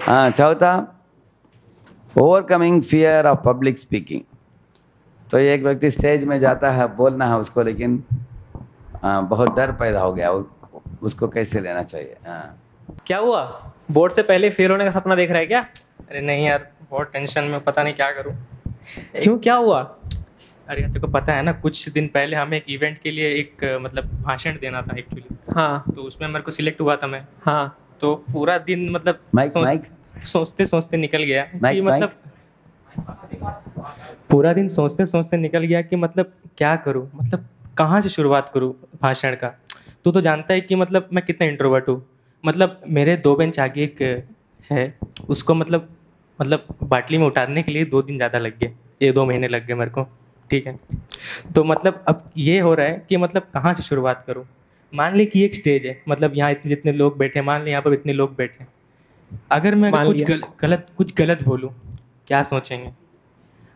हाँ, चौथा overcoming fear of public speaking. तो एक व्यक्ति स्टेज में जाता है, बोलना है उसको, लेकिन बहुत डर पैदा हो गया, उसको कैसे लेना चाहिए? हाँ। क्या हुआ? बोर्ड से पहले फेल होने का सपना देख रहा है क्या? अरे नहीं यार, बहुत टेंशन में, पता नहीं क्या करूं। क्यों, क्या हुआ? अरे यार, तेरे को पता है ना, कुछ दिन पहले हमें एक इवेंट के लिए एक मतलब भाषण देना था एक्चुअली। हाँ तो उसमें मेरे को सिलेक्ट हुआ था मैं। हाँ। तो पूरा दिन मतलब माइक सोचते सोचते निकल गया कि माइक मतलब पूरा दिन सोचते सोचते निकल गया कि मतलब क्या करूं, मतलब कहाँ से शुरुआत करूं भाषण का। तू तो जानता है कि मतलब मैं कितना इंट्रोवर्ट हूँ। मतलब मेरे 2 बेंच आगे एक है, उसको मतलब बाटली में उतारने के लिए 2 दिन ज़्यादा लग गए, 1-2 महीने लग गए मेरे को। ठीक है। तो मतलब अब ये हो रहा है कि मतलब कहाँ से शुरुआत करूं। मान ली कि एक स्टेज है, मतलब यहाँ इतने जितने लोग बैठे हैं, मान ली यहाँ पर इतने लोग बैठे हैं। अगर मैं मान कुछ लिया। कुछ गलत बोलूँ, क्या सोचेंगे?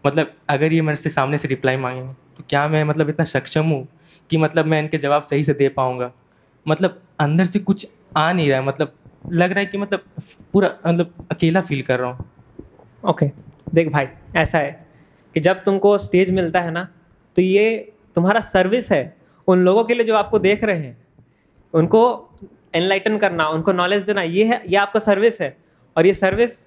मतलब अगर ये मेरे से सामने से रिप्लाई मांगेंगे तो क्या मैं मतलब इतना सक्षम हूँ कि मतलब मैं इनके जवाब सही से दे पाऊंगा? मतलब अंदर से कुछ आ नहीं रहा है, मतलब लग रहा है कि मतलब पूरा मतलब अकेला फील कर रहा हूँ। ओके, देख भाई, ऐसा है कि जब तुमको स्टेज मिलता है ना, तो ये तुम्हारा सर्विस है उन लोगों के लिए जो आपको देख रहे हैं। उनको एनलाइटन करना, उनको नॉलेज देना, ये है, ये आपका सर्विस है। और ये सर्विस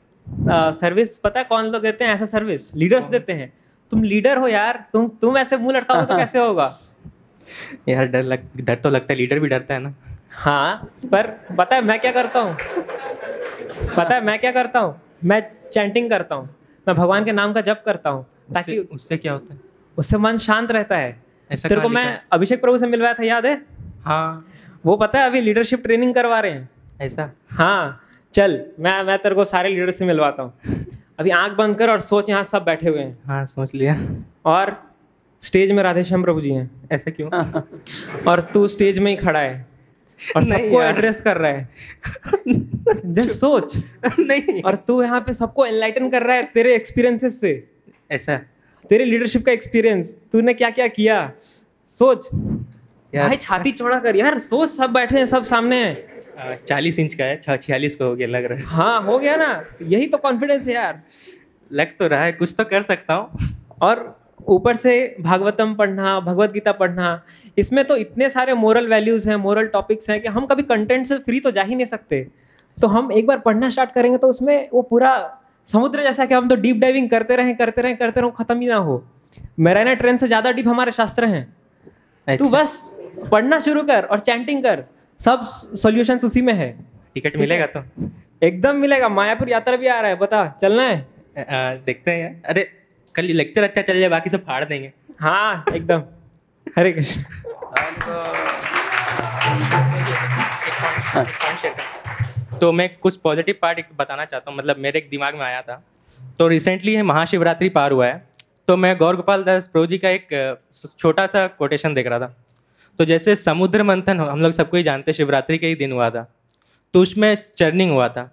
सर्विस पता है कौन लोग देते हैं? ऐसा सर्विस लीडर्स देते हैं। तुम लीडर हो यार, तुम ऐसे मुंह लटकाओगे तो कैसे होगा? यार डर तो लगता है, लीडर भी डरता है ना। हाँ, पर पता है मैं क्या करता हूँ? पता है मैं क्या करता हूँ? मैं चैंटिंग करता हूँ, मैं भगवान के नाम का जप करता हूँ, ताकि उससे क्या होता है? उससे मन शांत रहता है। ऐसा तेरे कहाँ को लिखा मैं है? अभिषेक प्रभु से मिलवाया था, याद है? हाँ। वो पता है अभी लीडरशिप ट्रेनिंग करवा रहे हैं। ऐसा? हाँ, चल मैं तेरे को सारे लीडर से मिलवाता हूँ। अभी आंख बंद कर और सोच, यहाँ सब बैठे हुए हैं हाँ, सोच लिया। और स्टेज में राधेश्याम प्रभु जी हैं। ऐसा क्यों? और तू स्टेज में ही खड़ा है और नहीं सबको यार। एड्रेस कर रहा है। जस्ट सोच। नहीं। और तू यहाँ पे सबको एनलाइटन कर रहा है तेरे एक्सपीरियंसेस से, ऐसा? तेरे लीडरशिप का एक्सपीरियंस, तूने क्या क्या किया। सोच यार भाई, छाती चौड़ा कर यार, सोच, सब बैठे हैं, सब सामने हैं। 40 इंच का है, 46 का हो गया लग रहा है। हाँ, हो गया ना, यही तो कॉन्फिडेंस है यार। लग तो रहा है, कुछ तो कर सकता हूँ। और ऊपर से भागवतम पढ़ना, भगवत गीता पढ़ना, इसमें तो इतने सारे मोरल वैल्यूज हैं, मोरल टॉपिक्स हैं कि हम कभी कंटेंट से फ्री तो जा ही नहीं सकते। तो हम एक बार पढ़ना स्टार्ट करेंगे तो उसमें वो पूरा समुद्र जैसा कि हम तो डीप डाइविंग करते रहें करते रहें करते रहें, खत्म ही ना हो। मैराना ट्रेन से ज्यादा डीप हमारे शास्त्र हैं। तू अच्छा। बस पढ़ना शुरू कर और चैंटिंग कर, सब सॉल्यूशंस उसी में है। टिकट ठीक मिलेगा है? तो? एकदम मिलेगा। मायापुर यात्रा भी आ रहा है, बता, चलना है? देखते हैं यार। अरे कल लेक्चर अच्छा चल जाए, बाकी सब फाड़ देंगे। हाँ एकदम। हरे कृष्ण। तो मैं कुछ पॉजिटिव पार्ट बताना चाहता हूँ, मतलब मेरे एक दिमाग में आया था। तो रिसेंटली महाशिवरात्रि पार हुआ है, तो मैं गौर गोपाल दास प्रभु जी का एक छोटा सा कोटेशन देख रहा था। तो जैसे समुद्र मंथन हम लोग सबको ही जानते हैं, शिवरात्रि के ही दिन हुआ था, तो उसमें चर्निंग हुआ था।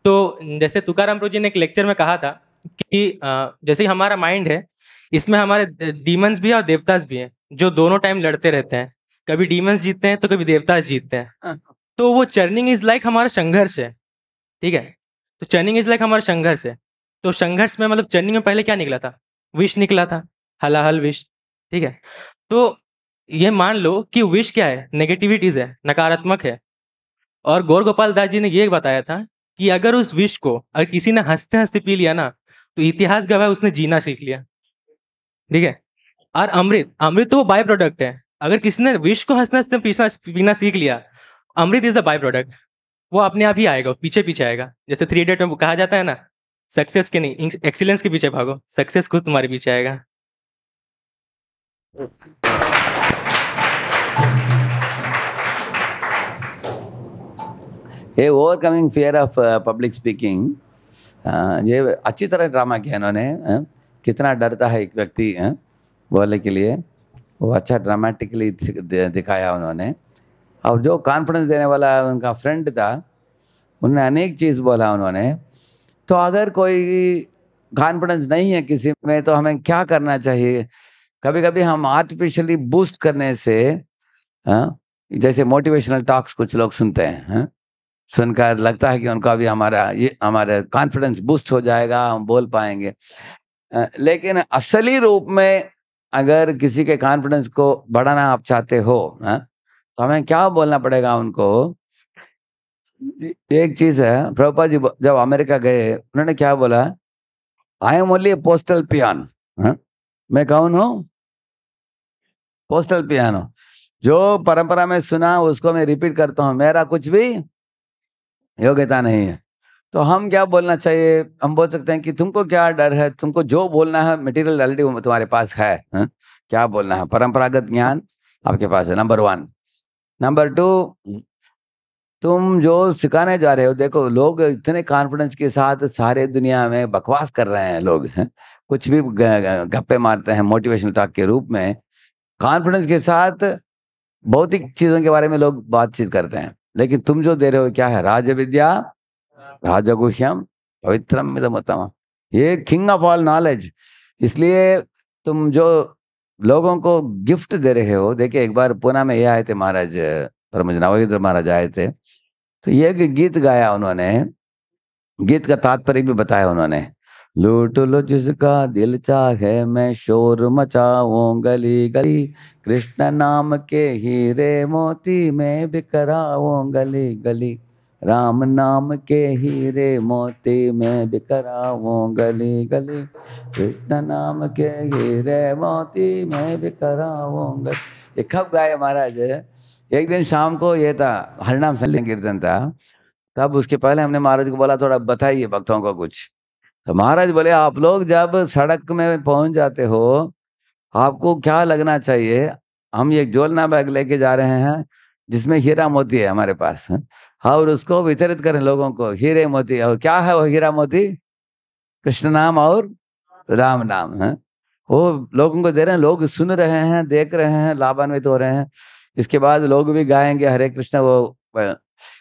तो जैसे तुकाराम प्रभु जी ने एक लेक्चर में कहा था कि जैसे ही हमारा माइंड है, इसमें हमारे डीमंस भी हैं और देवतास भी हैं, जो दोनों टाइम लड़ते रहते हैं। कभी डीमंस जीतते हैं तो कभी देवतास जीतते हैं। तो वो चर्निंग इज लाइक हमारा संघर्ष है। ठीक है? तो चर्निंग इज लाइक हमारा संघर्ष है। तो संघर्ष में मतलब चर्निंग में पहले क्या निकला था? विष निकला था, हलाहल विष। ठीक है? तो ये मान लो कि विष क्या है? नेगेटिविटीज है, नकारात्मक है। और गौर गोपाल दास जी ने ये बताया था कि अगर उस विष को अगर किसी ने हंसते हंसते पी लिया ना, तो इतिहास गवाह है उसने जीना सीख लिया। ठीक है? और अमृत, अमृत तो वो बाय प्रोडक्ट है। अगर किसी ने विष को हंसते हंसते पीना सीख लिया, अमृत इज अ बाय प्रोडक्ट। वो अपने आप ही आएगा, पीछे पीछे आएगा। जैसे 3 इडियट में कहा जाता है ना, सक्सेस के नहीं, एक्सीलेंस के पीछे भागो, सक्सेस खुद तुम्हारे पीछे आएगा। ये overcoming fear of public speaking, ये अच्छी तरह ड्रामा किया इन्होंने। कितना डरता है एक व्यक्ति बोलने के लिए, वो अच्छा ड्रामेटिकली दिखाया उन्होंने। और जो कॉन्फिडेंस देने वाला उनका फ्रेंड था, उन्होंने अनेक चीज़ बोला उन्होंने। तो अगर कोई कॉन्फिडेंस नहीं है किसी में, तो हमें क्या करना चाहिए? कभी कभी हम आर्टिफिशियली बूस्ट करने से, हाँ, जैसे मोटिवेशनल टॉक्स कुछ लोग सुनते हैं, हाँ, सुनकर लगता है कि उनको अभी हमारा कॉन्फिडेंस बूस्ट हो जाएगा, हम बोल पाएंगे। लेकिन असली रूप में अगर किसी के कॉन्फिडेंस को बढ़ाना आप चाहते हो, तो हमें क्या बोलना पड़ेगा उनको? एक चीज है, प्रभुपाद जी जब अमेरिका गए उन्होंने क्या बोला? आई एम ओनली पोस्टल पियान। मैं कौन हूँ? Postal piano. जो परंपरा में सुना उसको मैं रिपीट करता हूँ, मेरा कुछ भी योग्यता नहीं है। तो हम क्या बोलना चाहिए? हम बोल सकते हैं कि तुमको क्या डर है, तुमको जो बोलना है मटेरियल ऑलरेडी तुम्हारे पास है, क्या बोलना है? परंपरागत ज्ञान आपके पास है, नंबर 1। नंबर 2, तुम जो सिखाने जा रहे हो, देखो लोग इतने कॉन्फिडेंस के साथ सारे दुनिया में बकवास कर रहे हैं लोग, कुछ भी गप्पे मारते हैं मोटिवेशनल टॉक के रूप में। कॉन्फिडेंस के साथ भौतिक चीजों के बारे में लोग बातचीत करते हैं, लेकिन तुम जो दे रहे हो क्या है? राज विद्या राजगुह्यम पवित्रम मिदमुत्तमम्, ये किंग ऑफ ऑल नॉलेज। इसलिए तुम जो लोगों को गिफ्ट दे रहे हो, देखिए एक बार पुणे में ये आए थे महाराज, परमज नवोदय महाराज आए थे, तो ये गीत गाया उन्होंने, गीत का तात्पर्य भी बताया उन्होंने। लूट लो जिसका दिल चाहे, मैं शोर मचाऊं गली गली, कृष्ण नाम के हीरे मोती मैं बिखराऊं गली गली, राम नाम के हीरे मोती मैं बिखराऊं गली गली, कृष्ण नाम के हीरे मोती मैं बिखराऊं गली। ये कब गाए महाराज? एक दिन शाम को ये था, हरिनाम संकीर्तन था, तब उसके पहले हमने महाराज को बोला थोड़ा बताइए भक्तों को कुछ। तो महाराज बोले आप लोग जब सड़क में पहुंच जाते हो, आपको क्या लगना चाहिए? हम एक झोलना बैग लेके जा रहे हैं जिसमें हीरा मोती है हमारे पास, और उसको वितरित करें लोगों को, हीरे मोती। और क्या है वो हीरा मोती? कृष्ण नाम और राम नाम है, वो लोगों को दे रहे हैं, लोग सुन रहे हैं, देख रहे हैं, लाभान्वित हो रहे हैं। इसके बाद लोग भी गाएंगे हरे कृष्ण। वो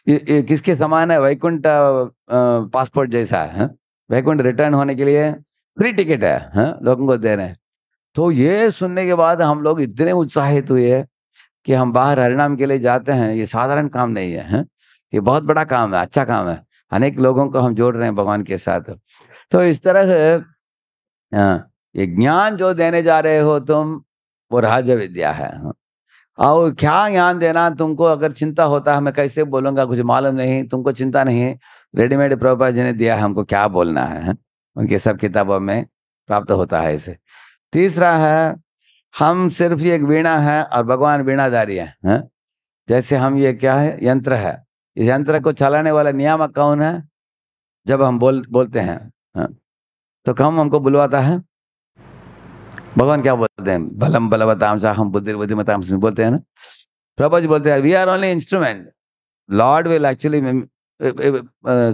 ये किसके समान है? वैकुंठ पासपोर्ट जैसा है, वैकुंठ रिटर्न होने के लिए फ्री टिकट है, लोगों को दे रहे हैं। तो ये सुनने के बाद हम लोग इतने उत्साहित हुए कि हम बाहर हरिनाम के लिए जाते हैं। ये साधारण काम नहीं है, ये बहुत बड़ा काम है, अच्छा काम है। अनेक लोगों को हम जोड़ रहे हैं भगवान के साथ। तो इस तरह से ये ज्ञान जो देने जा रहे हो तुम, वो राज विद्या है। और क्या ज्ञान देना तुमको? अगर चिंता होता है मैं कैसे बोलूंगा, कुछ मालूम नहीं, तुमको चिंता नहीं है, रेडीमेड प्रभुपाद जी ने दिया है हमको क्या बोलना है, उनके सब किताबों में प्राप्त होता है इसे। तीसरा है, हम सिर्फ ये एक वीणा है और भगवान वीणाधारी है। जैसे हम ये क्या है? यंत्र है। इस यंत्र को चलाने वाला नियामक कौन है? जब हम बोलते हैं, तो कौन हमको बुलवाता है? भगवान क्या बोलते हैं? बलम बलवताम सा हम बुद्धि बुद्धिमताम से बोलते हैं ना। प्रभु जी बोलते हैं we are only instrument, lord will actually.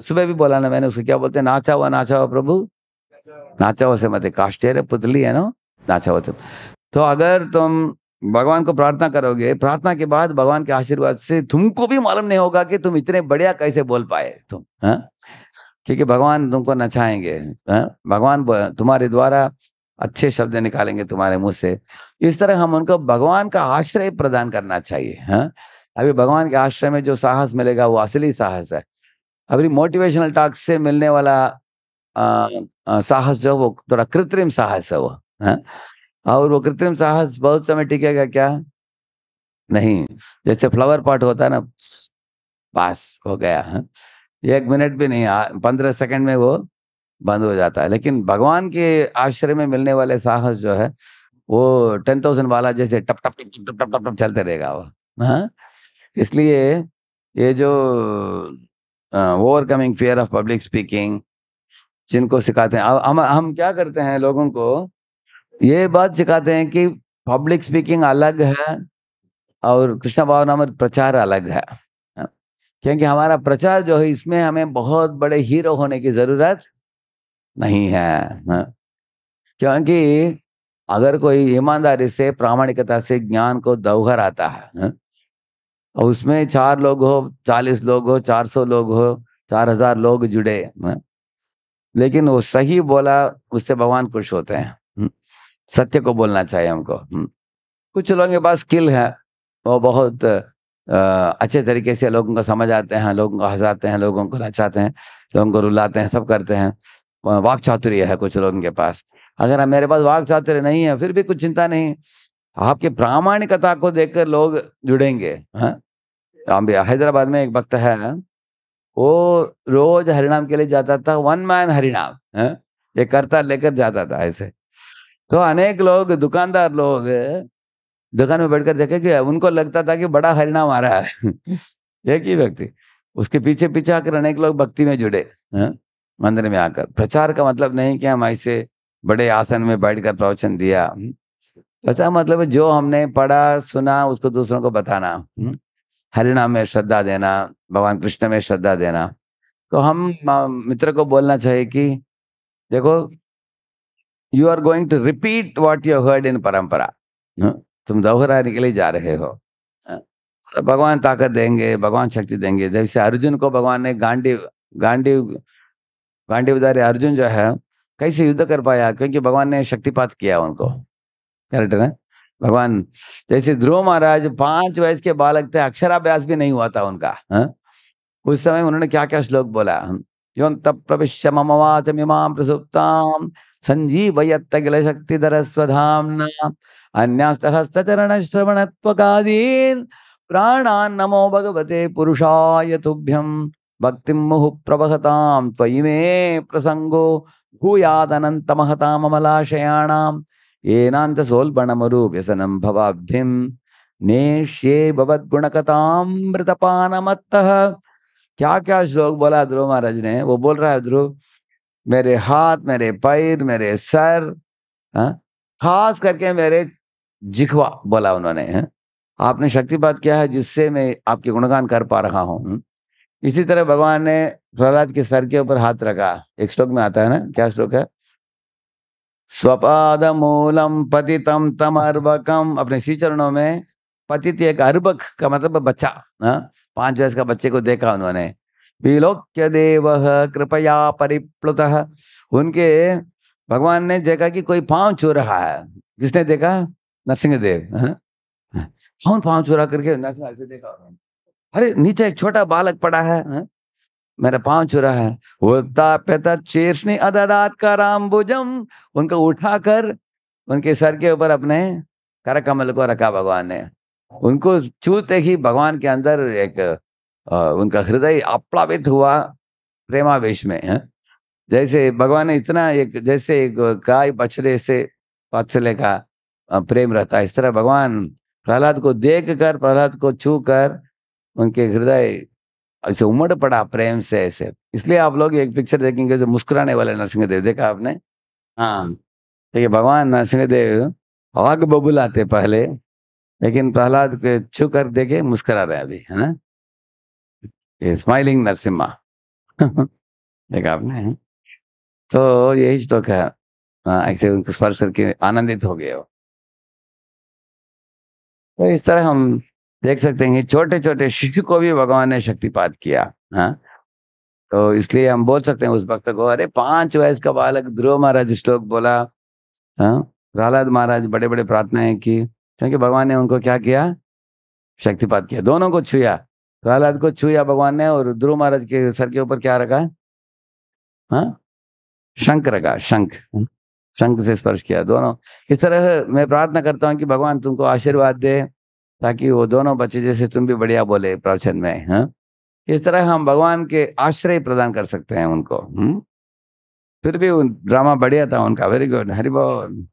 सुबह भी बोला ना मैंने, उसको क्या बोलते हैं? नाचा हुआ प्रभु, नाचा हुआ से मत काष्टेर पुतली है ना, नाचा हुआ। तो अगर तुम भगवान को प्रार्थना करोगे, प्रार्थना के बाद भगवान के आशीर्वाद से तुमको भी मालूम नहीं होगा कि तुम इतने बढ़िया कैसे बोल पाए तुम, क्योंकि भगवान तुमको नचाएंगे, भगवान तुम्हारे द्वारा अच्छे शब्द निकालेंगे तुम्हारे मुंह से। इस तरह हम उनको भगवान का आश्रय प्रदान करना चाहिए। अभी भगवान के आश्रय में जो साहस मिलेगा वो असली साहस है। अभी मोटिवेशनल टॉक से मिलने वाला साहस जो वो थोड़ा कृत्रिम साहस है वो, और वो कृत्रिम साहस बहुत समय टिकेगा क्या? नहीं। जैसे फ्लावर पॉट होता है ना, बस हो गया, 1 मिनट भी नहीं, 15 सेकंड में वो बंद हो जाता है। लेकिन भगवान के आश्रय में मिलने वाले साहस जो है वो 10,000 वाला जैसे टप टप टप टप टप टप टप चलते रहेगा वो। इसलिए ये जो overcoming fear of public speaking जिनको सिखाते हैं, हम क्या करते हैं, लोगों को ये बात सिखाते हैं कि पब्लिक स्पीकिंग अलग है और कृष्ण भावनामृत प्रचार अलग है। क्योंकि हमारा प्रचार जो है इसमें हमें बहुत बड़े हीरो होने की जरूरत नहीं है। क्योंकि अगर कोई ईमानदारी से प्रामाणिकता से ज्ञान को दोहराता है, और उसमें 4 लोग हो, 40 लोग हो, 400 लोग हो, 4,000 लोग जुड़े, लेकिन वो सही बोला, उससे भगवान खुश होते हैं। सत्य को बोलना चाहिए हमको। कुछ लोगों के पास स्किल है, वो बहुत अच्छे तरीके से लोगों को समझ आते हैं, लोगों को हंसाते हैं, लोगों को नचाते हैं, लोगों को रुलाते हैं, सब करते हैं। वाक चातुर्य है कुछ लोगों के पास। अगर मेरे पास वाक चातुर्य नहीं है फिर भी कुछ चिंता नहीं, आपकी प्रामाणिकता को देखकर लोग जुड़ेंगे। हाँ, हैदराबाद में एक भक्त है, वो रोज हरिनाम के लिए जाता था, वन मैन हरिनाम। हाँ, ये करता लेकर जाता था ऐसे। तो अनेक लोग, दुकानदार लोग दुकान में बैठकर देखे कि उनको लगता था कि बड़ा हरिनाम आ रहा है। एक ही व्यक्ति, उसके पीछे पीछे आकर अनेक लोग भक्ति में जुड़े। हाँ, मंदिर में आकर। प्रचार का मतलब नहीं कि हम ऐसे बड़े आसन में बैठकर प्रवचन दिया। ऐसा मतलब है जो हमने पढ़ा सुना उसको दूसरों को बताना। हरिनाम में श्रद्धा देना, भगवान कृष्ण में श्रद्धा देना। तो हम मित्र को बोलना चाहिए कि देखो, you are going to repeat what you heard in परंपरा। तुम दोहराने के लिए जा रहे हो। तो भगवान ताकत देंगे, भगवान शक्ति देंगे। जैसे अर्जुन को भगवान ने गांडीवधारी अर्जुन जो है कैसे युद्ध कर पाया, क्योंकि भगवान ने शक्तिपात किया उनको। करेक्ट है? भगवान जैसे ध्रुव महाराज 5 वयस के बालक थे, अक्षराभ्यास भी नहीं हुआ था उनका। उस समय उन्होंने क्या क्या श्लोक बोला, यों तप प्रविश्य मम वाचमिमां प्रसुप्तां संजीवयत्त किल शक्तिधर स्वधाम्ना अन्यस्तहस्तचरण श्रवणत्वकादीन् प्राणान् नमो भगवते पुरुषाय तुभ्यं भक्तिं मुहुः प्रवहतां त्वयि मे प्रसंगो भूयादनन्तमहताम् अमलाशयाणाम् येनांच सोल्बणमरूप्यसनं भवाब्धिं नेष्ये भवद्गुणकथामृतपानमत्तः। क्या क्या श्लोक बोला ध्रुव महाराज ने। वो बोल रहा है, ध्रुव मेरे हाथ, मेरे पैर, मेरे सर, खास करके मेरे जिह्वा बोला उन्होंने। आपने शक्तिपात किया है जिससे मैं आपके गुणगान कर पा रहा हूँ। इसी तरह भगवान ने प्रहलाद के सर के ऊपर हाथ रखा। एक श्लोक में आता है ना, क्या श्लोक है, स्वपाद मूलम पतितम तम अर्भकम। अपने श्री चरणों में पतित, एक अर्भक का मतलब बच्चा। 5 वर्ष का बच्चे को देखा उन्होंने। विलोक्य देव कृपया परिप्लुतः। उनके भगवान ने देखा कि कोई पांव छू रहा है। किसने देखा? नरसिंहदेव। कौन पांव छू रहा करके नरसिंह ऐसे देखा, अरे नीचे एक छोटा बालक पड़ा है, मेरा पांव छू रहा है। शीर्षनि अददात कराम्बुजम। उनको उठाकर उनके सर के ऊपर अपने कर कमल को रखा भगवान ने। उनको छूते ही भगवान के अंदर एक उनका हृदय आप्लावित हुआ प्रेमावेश में। जैसे भगवान ने इतना जैसे एक गाय बछड़े से वात्सल्य का प्रेम रहता है, इस तरह भगवान प्रहलाद को देखकर, प्रहलाद को छूकर उनके हृदय ऐसे उमड़ पड़ा प्रेम से ऐसे। इसलिए आप लोग एक पिक्चर देखेंगे जो मुस्कुराने वाले नरसिंहदेव, देखा आपने? हाँ, देखिए भगवान नरसिंहदेव आग बबुलाते पहले, लेकिन प्रहलाद के छू कर देखे मुस्कुरा रहे अभी, है ना, ये स्माइलिंग नरसिम्हा। देखा आपने? तो यही श्लोक है। ऐसे उनको स्पर्श करके आनंदित हो गए हो। तो इस तरह हम देख सकते हैं छोटे छोटे शिशु को भी भगवान ने शक्तिपात किया। हाँ, तो इसलिए हम बोल सकते हैं उस भक्त को, अरे 5 वयस का बालक ध्रुव महाराज श्लोक बोला। हाँ, प्रहलाद महाराज बड़े बड़े प्रार्थनाएं की, क्योंकि भगवान ने उनको क्या किया? शक्तिपात किया। दोनों को छुआ, प्रहलाद को छुआ भगवान ने, और ध्रुव महाराज के सर के ऊपर क्या रखा? हाँ, शंख रखा, शंख शंख से स्पर्श किया दोनों। इस तरह मैं प्रार्थना करता हूँ कि भगवान तुमको आशीर्वाद दे, ताकि वो दोनों बच्चे जैसे तुम भी बढ़िया बोले प्रवचन में। हाँ, इस तरह हम भगवान के आश्रय प्रदान कर सकते हैं उनको। फिर भी ड्रामा बढ़िया था उनका। वेरी गुड, हरि बोल।